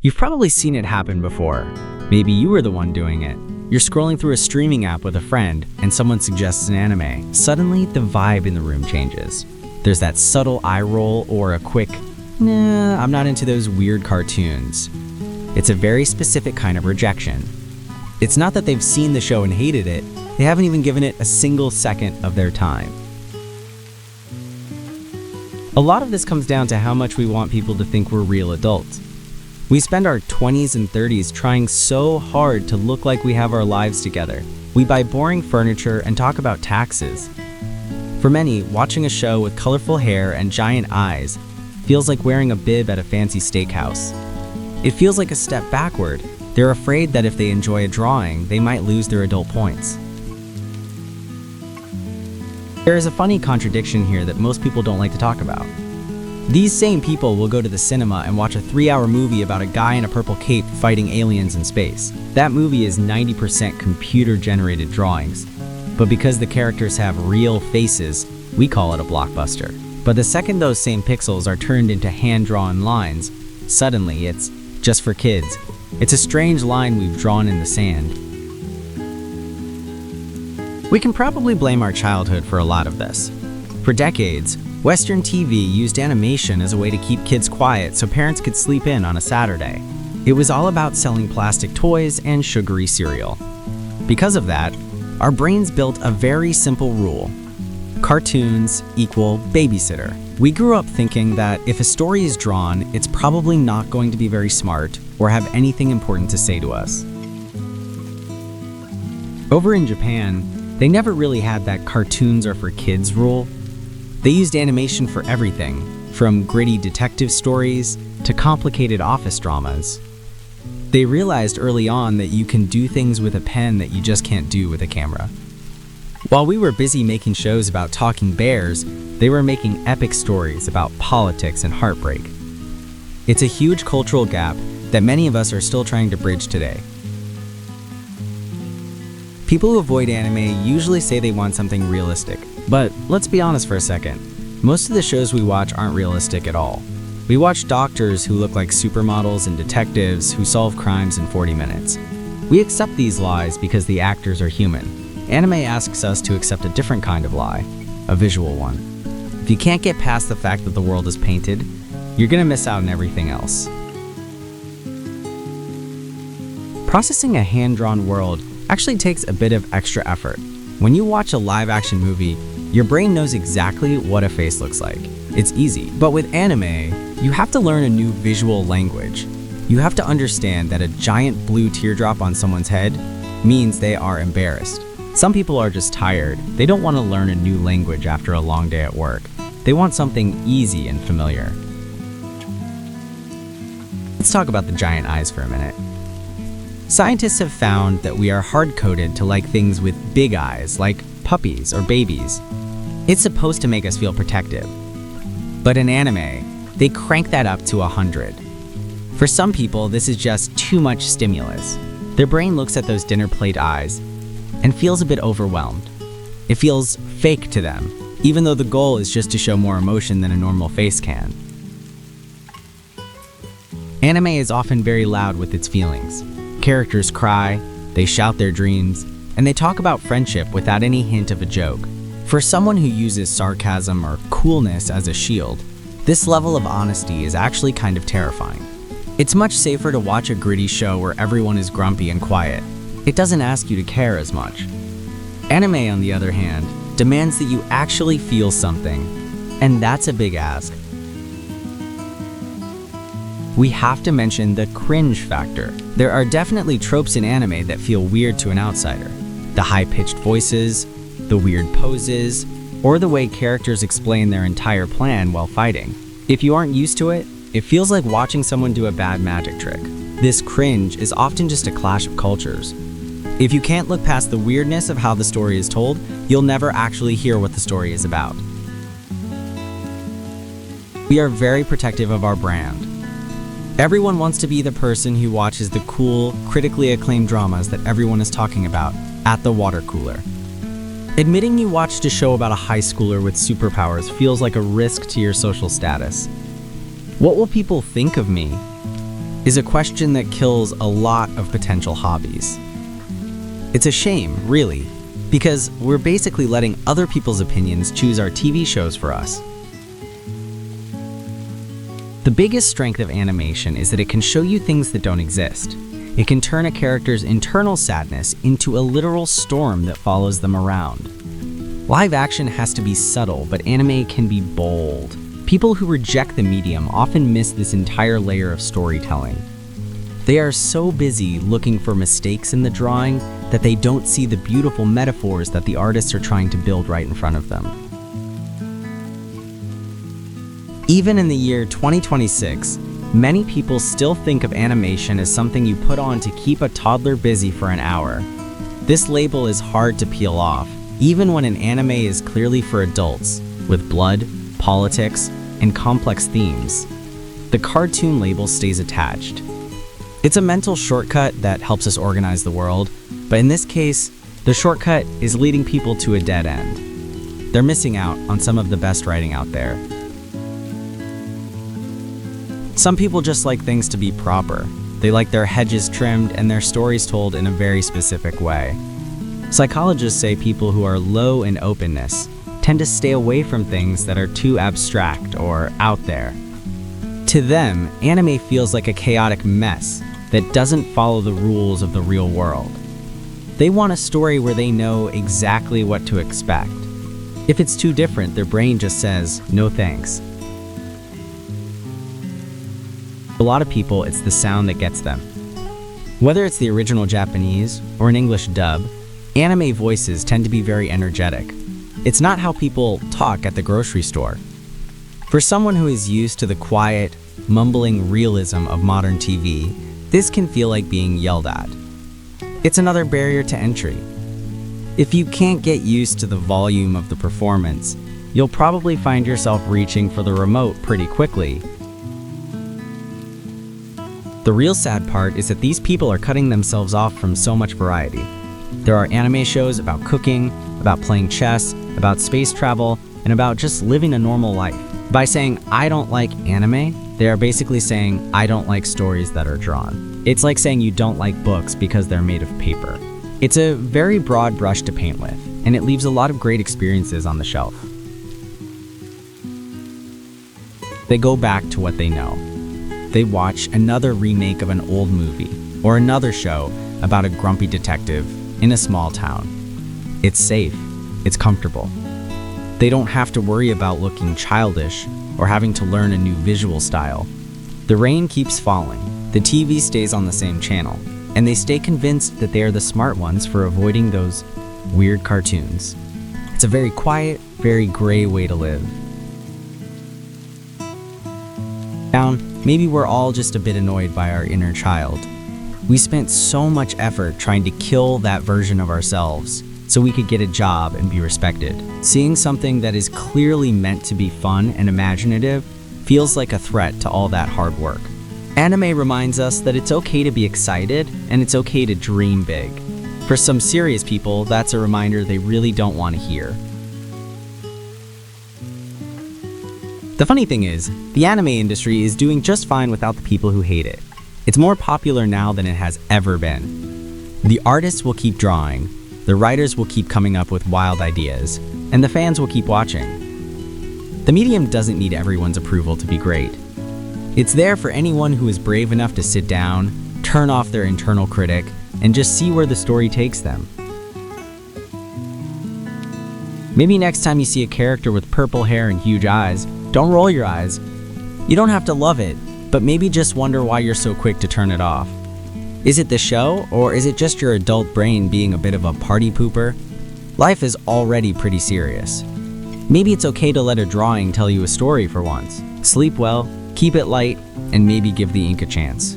You've probably seen it happen before. Maybe you were the one doing it. You're scrolling through a streaming app with a friend and someone suggests an anime. Suddenly, the vibe in the room changes. There's that subtle eye roll or a quick, nah, I'm not into those weird cartoons. It's a very specific kind of rejection. It's not that they've seen the show and hated it, they haven't even given it a single second of their time. A lot of this comes down to how much we want people to think we're real adults. We spend our 20s and 30s trying so hard to look like we have our lives together. We buy boring furniture and talk about taxes. For many, watching a show with colorful hair and giant eyes feels like wearing a bib at a fancy steakhouse. It feels like a step backward. They're afraid that if they enjoy a drawing, they might lose their adult points. There is a funny contradiction here that most people don't like to talk about. These same people will go to the cinema and watch a 3-hour movie about a guy in a purple cape fighting aliens in space. That movie is 90% computer-generated drawings, but because the characters have real faces, we call it a blockbuster. But the second those same pixels are turned into hand-drawn lines, suddenly it's just for kids. It's a strange line we've drawn in the sand. We can probably blame our childhood for a lot of this. For decades, Western TV used animation as a way to keep kids quiet so parents could sleep in on a Saturday. It was all about selling plastic toys and sugary cereal. Because of that, our brains built a very simple rule. Cartoons equal babysitter. We grew up thinking that if a story is drawn, it's probably not going to be very smart or have anything important to say to us. Over in Japan, they never really had that cartoons are for kids rule. They used animation for everything, from gritty detective stories to complicated office dramas. They realized early on that you can do things with a pen that you just can't do with a camera. While we were busy making shows about talking bears, they were making epic stories about politics and heartbreak. It's a huge cultural gap that many of us are still trying to bridge today. People who avoid anime usually say they want something realistic. But let's be honest for a second. Most of the shows we watch aren't realistic at all. We watch doctors who look like supermodels and detectives who solve crimes in 40 minutes. We accept these lies because the actors are human. Anime asks us to accept a different kind of lie, a visual one. If you can't get past the fact that the world is painted, you're gonna miss out on everything else. Processing a hand-drawn world actually takes a bit of extra effort. When you watch a live-action movie, your brain knows exactly what a face looks like. It's easy. But with anime, you have to learn a new visual language. You have to understand that a giant blue teardrop on someone's head means they are embarrassed. Some people are just tired. They don't want to learn a new language after a long day at work. They want something easy and familiar. Let's talk about the giant eyes for a minute. Scientists have found that we are hard-coded to like things with big eyes, like puppies or babies. It's supposed to make us feel protective. But in anime, they crank that up to 100. For some people, this is just too much stimulus. Their brain looks at those dinner plate eyes and feels a bit overwhelmed. It feels fake to them, even though the goal is just to show more emotion than a normal face can. Anime is often very loud with its feelings. Characters cry, they shout their dreams, and they talk about friendship without any hint of a joke. For someone who uses sarcasm or coolness as a shield, this level of honesty is actually kind of terrifying. It's much safer to watch a gritty show where everyone is grumpy and quiet. It doesn't ask you to care as much. Anime, on the other hand, demands that you actually feel something, and that's a big ask. We have to mention the cringe factor. There are definitely tropes in anime that feel weird to an outsider. The high-pitched voices, the weird poses, or the way characters explain their entire plan while fighting. If you aren't used to it, it feels like watching someone do a bad magic trick. This cringe is often just a clash of cultures. If you can't look past the weirdness of how the story is told, you'll never actually hear what the story is about. We are very protective of our brand. Everyone wants to be the person who watches the cool, critically acclaimed dramas that everyone is talking about at the water cooler. Admitting you watched a show about a high schooler with superpowers feels like a risk to your social status. What will people think of me? is a question that kills a lot of potential hobbies. It's a shame, really, because we're basically letting other people's opinions choose our TV shows for us. The biggest strength of animation is that it can show you things that don't exist. It can turn a character's internal sadness into a literal storm that follows them around. Live action has to be subtle, but anime can be bold. People who reject the medium often miss this entire layer of storytelling. They are so busy looking for mistakes in the drawing that they don't see the beautiful metaphors that the artists are trying to build right in front of them. Even in the year 2026, many people still think of animation as something you put on to keep a toddler busy for an hour. This label is hard to peel off, even when an anime is clearly for adults, with blood, politics, and complex themes. The cartoon label stays attached. It's a mental shortcut that helps us organize the world, but in this case, the shortcut is leading people to a dead end. They're missing out on some of the best writing out there. Some people just like things to be proper. They like their hedges trimmed and their stories told in a very specific way. Psychologists say people who are low in openness tend to stay away from things that are too abstract or out there. To them, anime feels like a chaotic mess that doesn't follow the rules of the real world. They want a story where they know exactly what to expect. If it's too different, their brain just says, no thanks. For a lot of people, it's the sound that gets them. Whether it's the original Japanese or an English dub, anime voices tend to be very energetic. It's not how people talk at the grocery store. For someone who is used to the quiet, mumbling realism of modern TV, this can feel like being yelled at. It's another barrier to entry. If you can't get used to the volume of the performance, you'll probably find yourself reaching for the remote pretty quickly. The real sad part is that these people are cutting themselves off from so much variety. There are anime shows about cooking, about playing chess, about space travel, and about just living a normal life. By saying, I don't like anime, they are basically saying, I don't like stories that are drawn. It's like saying you don't like books because they're made of paper. It's a very broad brush to paint with, and it leaves a lot of great experiences on the shelf. They go back to what they know. They watch another remake of an old movie, or another show about a grumpy detective in a small town. It's safe, it's comfortable. They don't have to worry about looking childish or having to learn a new visual style. The rain keeps falling, the TV stays on the same channel, and they stay convinced that they are the smart ones for avoiding those weird cartoons. It's a very quiet, very gray way to live. Maybe we're all just a bit annoyed by our inner child. We spent so much effort trying to kill that version of ourselves so we could get a job and be respected. Seeing something that is clearly meant to be fun and imaginative feels like a threat to all that hard work. Anime reminds us that it's okay to be excited and it's okay to dream big. For some serious people, that's a reminder they really don't want to hear. The funny thing is, the anime industry is doing just fine without the people who hate it. It's more popular now than it has ever been. The artists will keep drawing, the writers will keep coming up with wild ideas, and the fans will keep watching. The medium doesn't need everyone's approval to be great. It's there for anyone who is brave enough to sit down, turn off their internal critic, and just see where the story takes them. Maybe next time you see a character with purple hair and huge eyes, don't roll your eyes. You don't have to love it, but maybe just wonder why you're so quick to turn it off. Is it the show, or is it just your adult brain being a bit of a party pooper? Life is already pretty serious. Maybe it's okay to let a drawing tell you a story for once. Sleep well, keep it light, and maybe give the ink a chance.